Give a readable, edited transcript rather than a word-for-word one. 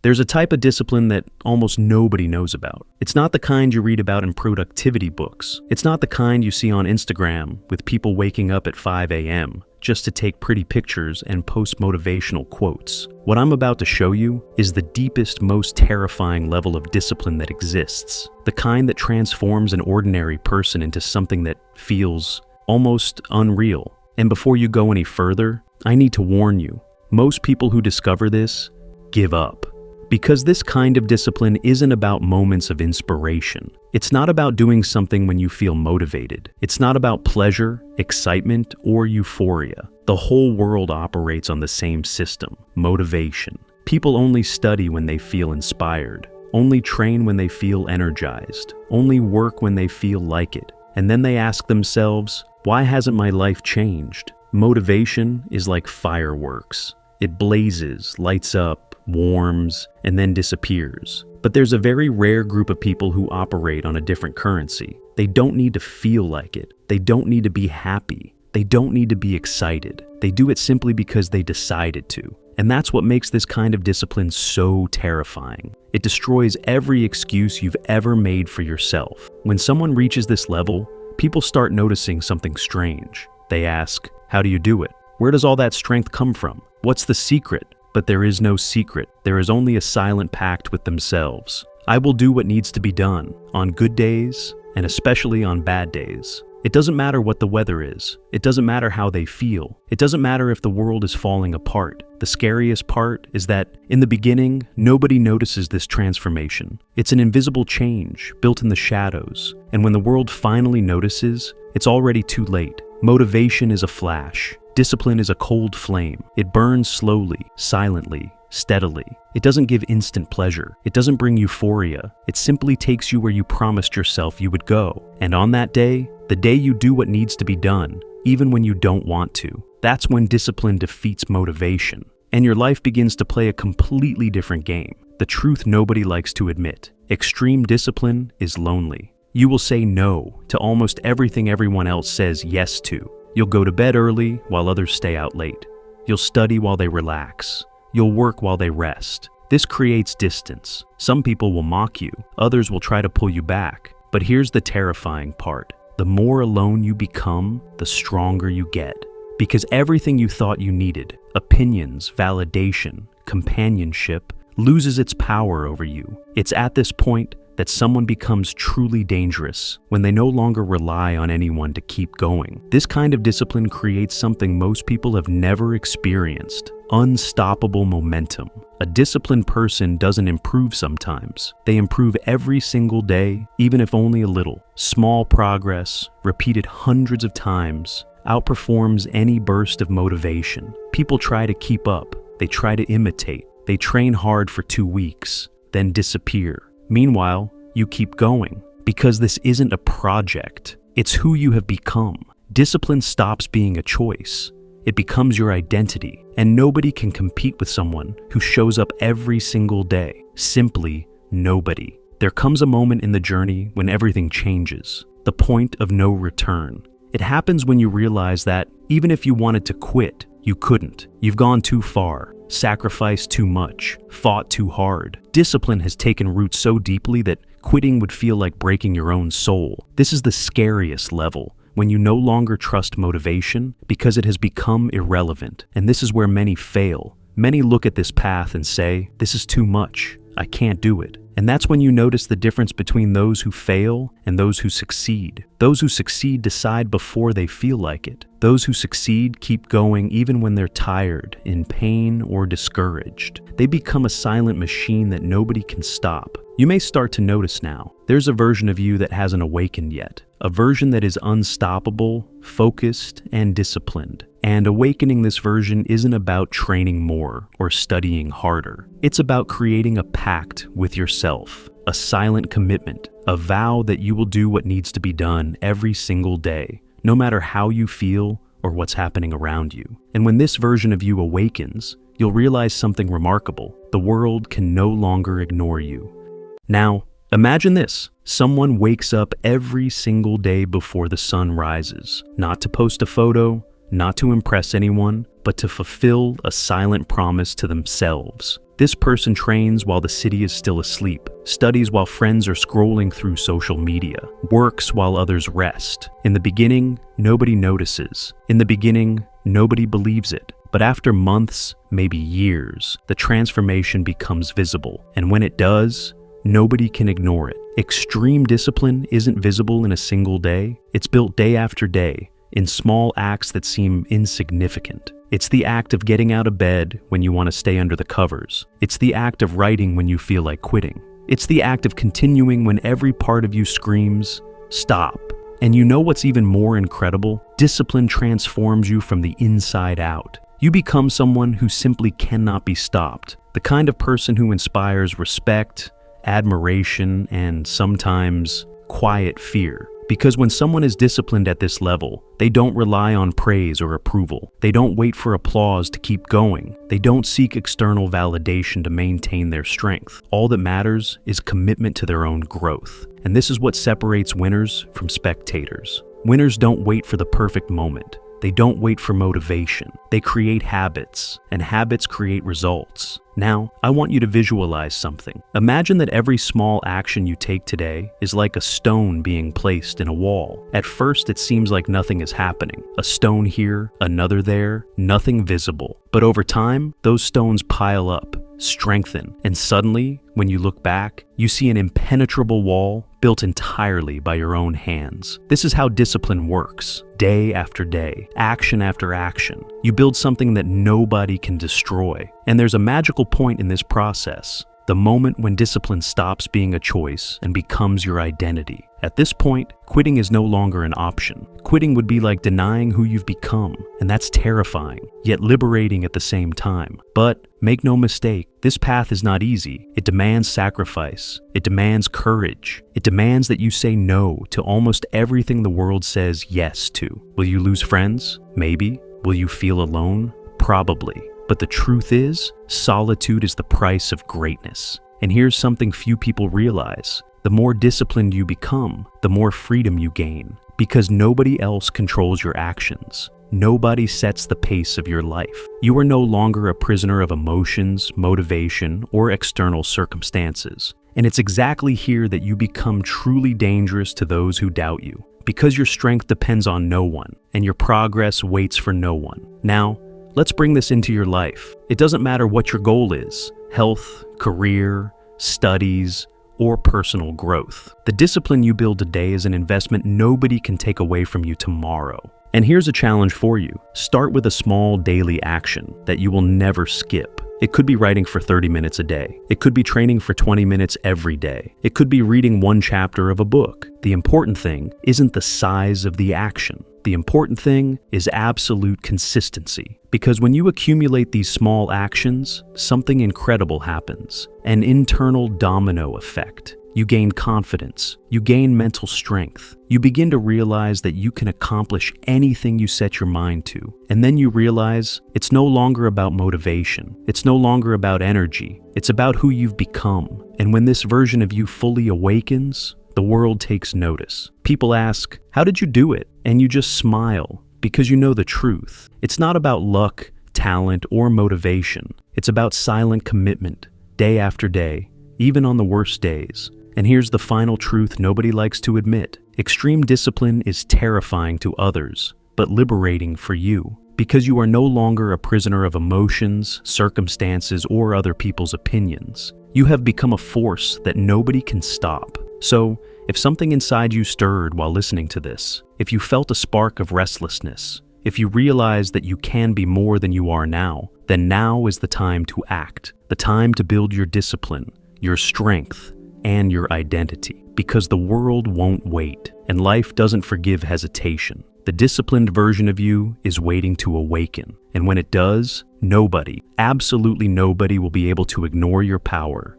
There's a type of discipline that almost nobody knows about. It's not the kind you read about in productivity books. It's not the kind you see on Instagram with people waking up at 5 a.m. just to take pretty pictures and post motivational quotes. What I'm about to show you is the deepest, most terrifying level of discipline that exists. The kind that transforms an ordinary person into something that feels almost unreal. And before you go any further, I need to warn you, most people who discover this give up. Because this kind of discipline isn't about moments of inspiration. It's not about doing something when you feel motivated. It's not about pleasure, excitement, or euphoria. The whole world operates on the same system, motivation. People only study when they feel inspired, only train when they feel energized, only work when they feel like it. And then they ask themselves, why hasn't my life changed? Motivation is like fireworks. It blazes, lights up, warms, and then disappears. But there's a very rare group of people who operate on a different currency. They don't need to feel like it. They don't need to be happy. They don't need to be excited. They do it simply because they decided to. And that's what makes this kind of discipline so terrifying. It destroys every excuse you've ever made for yourself. When someone reaches this level, people start noticing something strange. They ask, how do you do it? Where does all that strength come from? What's the secret? But there is no secret. There is only a silent pact with themselves. I will do what needs to be done, on good days, and especially on bad days. It doesn't matter what the weather is. It doesn't matter how they feel. It doesn't matter if the world is falling apart. The scariest part is that, in the beginning, nobody notices this transformation. It's an invisible change, built in the shadows. And when the world finally notices, it's already too late. Motivation is a flash. Discipline is a cold flame. It burns slowly, silently, steadily. It doesn't give instant pleasure. It doesn't bring euphoria. It simply takes you where you promised yourself you would go. And on that day, the day you do what needs to be done, even when you don't want to, that's when discipline defeats motivation. And your life begins to play a completely different game. The truth nobody likes to admit. Extreme discipline is lonely. You will say no to almost everything everyone else says yes to. You'll go to bed early while others stay out late. You'll study while they relax. You'll work while they rest. This creates distance. Some people will mock you. Others will try to pull you back. But here's the terrifying part. The more alone you become, the stronger you get. Because everything you thought you needed, opinions, validation, companionship, loses its power over you. It's at this point that someone becomes truly dangerous when they no longer rely on anyone to keep going. This kind of discipline creates something most people have never experienced: unstoppable momentum. A disciplined person doesn't improve sometimes. They improve every single day, even if only a little. Small progress, repeated hundreds of times, outperforms any burst of motivation. People try to keep up. They try to imitate. They train hard for 2 weeks, then disappear. Meanwhile, you keep going, because this isn't a project. It's who you have become. Discipline stops being a choice. It becomes your identity, and nobody can compete with someone who shows up every single day. Simply nobody. There comes a moment in the journey when everything changes, the point of no return. It happens when you realize that even if you wanted to quit, you couldn't. You've gone too far, sacrificed too much, fought too hard. Discipline has taken root so deeply that quitting would feel like breaking your own soul. This is the scariest level, when you no longer trust motivation because it has become irrelevant. And this is where many fail. Many look at this path and say, this is too much. I can't do it. And that's when you notice the difference between those who fail and those who succeed. Those who succeed decide before they feel like it. Those who succeed keep going even when they're tired, in pain, or discouraged. They become a silent machine that nobody can stop. You may start to notice now, there's a version of you that hasn't awakened yet. A version that is unstoppable, focused, and disciplined. And awakening this version isn't about training more or studying harder. It's about creating a pact with yourself, a silent commitment, a vow that you will do what needs to be done every single day, no matter how you feel or what's happening around you. And when this version of you awakens, you'll realize something remarkable. The world can no longer ignore you. Now, imagine this. Someone wakes up every single day before the sun rises, not to post a photo, not to impress anyone, but to fulfill a silent promise to themselves. This person trains while the city is still asleep, studies while friends are scrolling through social media, works while others rest. In the beginning, nobody notices. In the beginning, nobody believes it. But after months, maybe years, the transformation becomes visible. And when it does, nobody can ignore it. Extreme discipline isn't visible in a single day. It's built day after day, in small acts that seem insignificant. It's the act of getting out of bed when you want to stay under the covers. It's the act of writing when you feel like quitting. It's the act of continuing when every part of you screams, stop. And you know what's even more incredible? Discipline transforms you from the inside out. You become someone who simply cannot be stopped. The kind of person who inspires respect, admiration, and sometimes quiet fear. Because when someone is disciplined at this level, they don't rely on praise or approval. They don't wait for applause to keep going. They don't seek external validation to maintain their strength. All that matters is commitment to their own growth. And this is what separates winners from spectators. Winners don't wait for the perfect moment. They don't wait for motivation. They create habits, and habits create results. Now, I want you to visualize something. Imagine that every small action you take today is like a stone being placed in a wall. At first, it seems like nothing is happening. A stone here, another there, nothing visible. But over time, those stones pile up, strengthen, and suddenly, when you look back, you see an impenetrable wall built entirely by your own hands. This is how discipline works. Day after day, action after action, you build something that nobody can destroy. And there's a magical point in this process. The moment when discipline stops being a choice and becomes your identity. At this point, quitting is no longer an option. Quitting would be like denying who you've become, and that's terrifying, yet liberating at the same time. But make no mistake, this path is not easy. It demands sacrifice. It demands courage. It demands that you say no to almost everything the world says yes to. Will you lose friends? Maybe. Will you feel alone? Probably. But the truth is, solitude is the price of greatness. And here's something few people realize. The more disciplined you become, the more freedom you gain. Because nobody else controls your actions. Nobody sets the pace of your life. You are no longer a prisoner of emotions, motivation, or external circumstances. And it's exactly here that you become truly dangerous to those who doubt you. Because your strength depends on no one, and your progress waits for no one. Now, let's bring this into your life. It doesn't matter what your goal is, health, career, studies, or personal growth. The discipline you build today is an investment nobody can take away from you tomorrow. And here's a challenge for you. Start with a small daily action that you will never skip. It could be writing for 30 minutes a day. It could be training for 20 minutes every day. It could be reading one chapter of a book. The important thing isn't the size of the action. The important thing is absolute consistency. Because when you accumulate these small actions, something incredible happens. An internal domino effect. You gain confidence. You gain mental strength. You begin to realize that you can accomplish anything you set your mind to. And then you realize it's no longer about motivation. It's no longer about energy. It's about who you've become. And when this version of you fully awakens, the world takes notice. People ask, how did you do it? And you just smile because you know the truth. It's not about luck, talent, or motivation. It's about silent commitment, day after day, even on the worst days. And here's the final truth nobody likes to admit. Extreme discipline is terrifying to others, but liberating for you. Because you are no longer a prisoner of emotions, circumstances, or other people's opinions. You have become a force that nobody can stop. So, if something inside you stirred while listening to this, if you felt a spark of restlessness, if you realized that you can be more than you are now, then now is the time to act. The time to build your discipline, your strength, and your identity. Because the world won't wait, and life doesn't forgive hesitation. The disciplined version of you is waiting to awaken. And when it does, nobody, absolutely nobody will be able to ignore your power,